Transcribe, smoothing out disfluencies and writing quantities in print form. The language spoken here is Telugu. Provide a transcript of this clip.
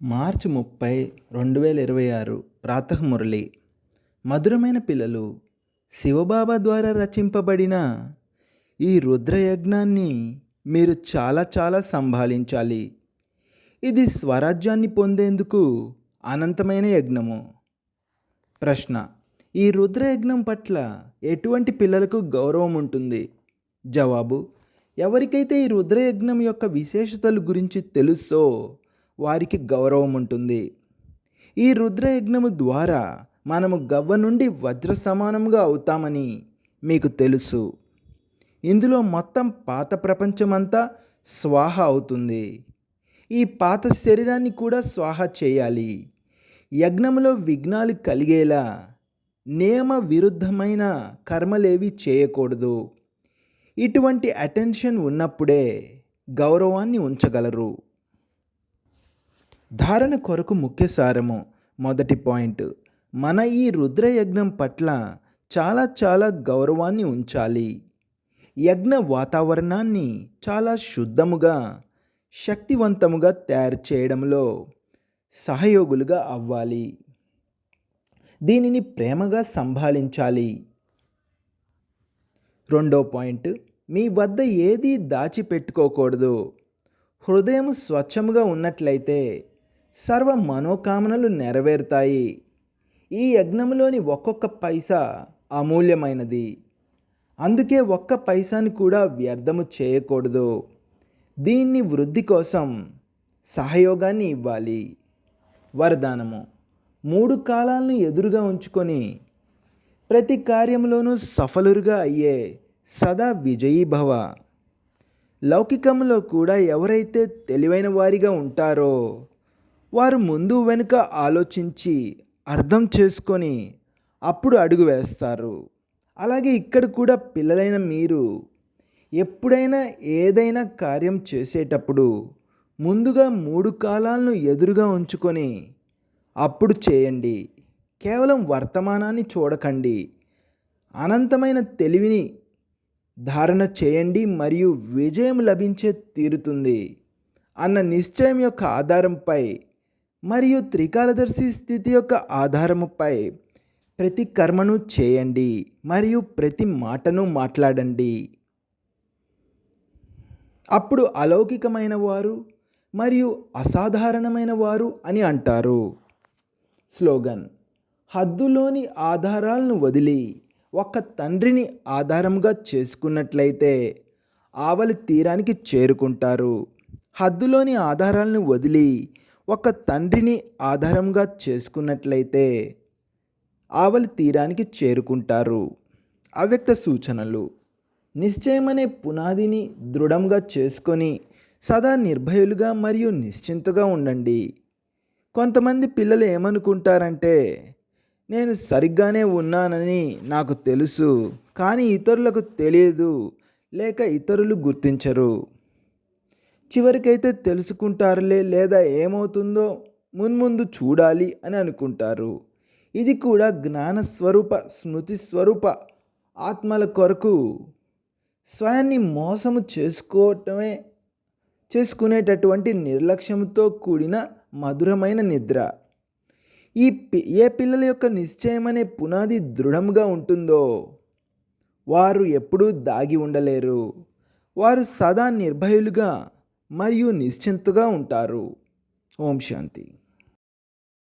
మార్చి 30, 2026 ప్రాతఃమురళి. మధురమైన పిల్లలు, శివబాబా ద్వారా రచింపబడిన ఈ రుద్రయజ్ఞాన్ని మీరు చాలా సంభాళించాలి. ఇది స్వరాజ్యాన్ని పొందేందుకు అనంతమైన యజ్ఞము. ప్రశ్న: ఈ రుద్రయజ్ఞం పట్ల ఎటువంటి పిల్లలకు గౌరవం ఉంటుంది? జవాబు: ఎవరికైతే ఈ రుద్రయజ్ఞం యొక్క విశేషతల గురించి తెలుసో వారికి గౌరవం ఉంటుంది. ఈ రుద్రయజ్ఞము ద్వారా మనము గవ్వ నుండి వజ్ర సమానంగా అవుతామని మీకు తెలుసు. ఇందులో మొత్తం పాత ప్రపంచమంతా స్వాహ అవుతుంది. ఈ పాత శరీరాన్ని కూడా స్వాహ చేయాలి. యజ్ఞములో విఘ్నాలు కలిగేలా నియమ విరుద్ధమైన కర్మలేవి చేయకూడదు. ఇటువంటి అటెన్షన్ ఉన్నప్పుడే గౌరవాన్ని ఉంచగలరు. ధారణ కొరకు ముఖ్య సారము. మొదటి పాయింట్: మన ఈ రుద్రయజ్ఞం పట్ల చాలా గౌరవాన్ని ఉంచాలి. యజ్ఞ వాతావరణాన్ని చాలా శుద్ధముగా, శక్తివంతముగా తయారు చేయడంలో సహయోగులుగా అవ్వాలి. దీనిని ప్రేమగా సంభాళించాలి. రెండో పాయింట్: మీ వద్ద ఏదీ దాచిపెట్టుకోకూడదు. హృదయం స్వచ్ఛముగా ఉన్నట్లయితే సర్వ మనోకామనలు నెరవేరుతాయి. ఈ యజ్ఞంలోని ఒక్కొక్క పైసా అమూల్యమైనది. అందుకే ఒక్క పైసాని కూడా వ్యర్థము చేయకూడదు. దీన్ని వృద్ధి కోసం సహయోగాన్ని ఇవ్వాలి. వరదానము: 3 కాలాలను ఎదురుగా ఉంచుకొని ప్రతి కార్యంలోనూ సఫలురుగా అయ్యే సదా విజయీభవ. లౌకికంలో కూడా ఎవరైతే తెలివైన వారిగా ఉంటారో వారు ముందు వెనుక ఆలోచించి అర్థం చేసుకొని అప్పుడు అడుగు వేస్తారు. అలాగే ఇక్కడ కూడా పిల్లలైన మీరు ఎప్పుడైనా ఏదైనా కార్యం చేసేటప్పుడు ముందుగా 3 కాలాలను ఎదురుగా ఉంచుకొని అప్పుడు చేయండి. కేవలం వర్తమానాన్ని చూడకండి. అనంతమైన తెలివిని ధారణ చేయండి మరియు విజయం లభించే తీరుతుంది అన్న నిశ్చయం యొక్క ఆధారంపై మరియు త్రికాలదర్శి స్థితి యొక్క ఆధారముపై ప్రతి కర్మను చేయండి మరియు ప్రతి మాటను మాట్లాడండి. అప్పుడు అలౌకికమైన వారు మరియు అసాధారణమైన వారు అని అంటారు. స్లోగన్: హద్దులోని ఆధారాలను వదిలి ఒక్క తండ్రిని ఆధారంగా చేసుకున్నట్లయితే ఆవలి తీరానికి చేరుకుంటారు. హద్దులోని ఆధారాలను వదిలి ఒక తండ్రిని ఆధారంగా చేసుకున్నట్లయితే ఆవలి తీరానికి చేరుకుంటారు. అవ్యక్త సూచనలు: నిశ్చయమనే పునాదిని దృఢంగా చేసుకొని సదా నిర్భయులుగా మరియు నిశ్చింతగా ఉండండి. కొంతమంది పిల్లలు ఏమనుకుంటారంటే, నేను సరిగ్గానే ఉన్నానని నాకు తెలుసు, కానీ ఇతరులకు తెలియదు లేక ఇతరులు గుర్తించరు. చివరికైతే తెలుసుకుంటారులే లేదా ఏమవుతుందో మున్ముందు చూడాలి అని అనుకుంటారు. ఇది కూడా జ్ఞానస్వరూప స్మృతి స్వరూప ఆత్మల కొరకు స్వయాన్ని మోసము చేసుకునేటటువంటి నిర్లక్ష్యంతో కూడిన మధురమైన నిద్ర. ఏ పిల్లల యొక్క నిశ్చయమనే పునాది దృఢంగా ఉంటుందో వారు ఎప్పుడూ దాగి ఉండలేరు. వారు సదా నిర్భయులుగా మరియు నిశ్చింతగా ఉంటారు. ఓం శాంతి.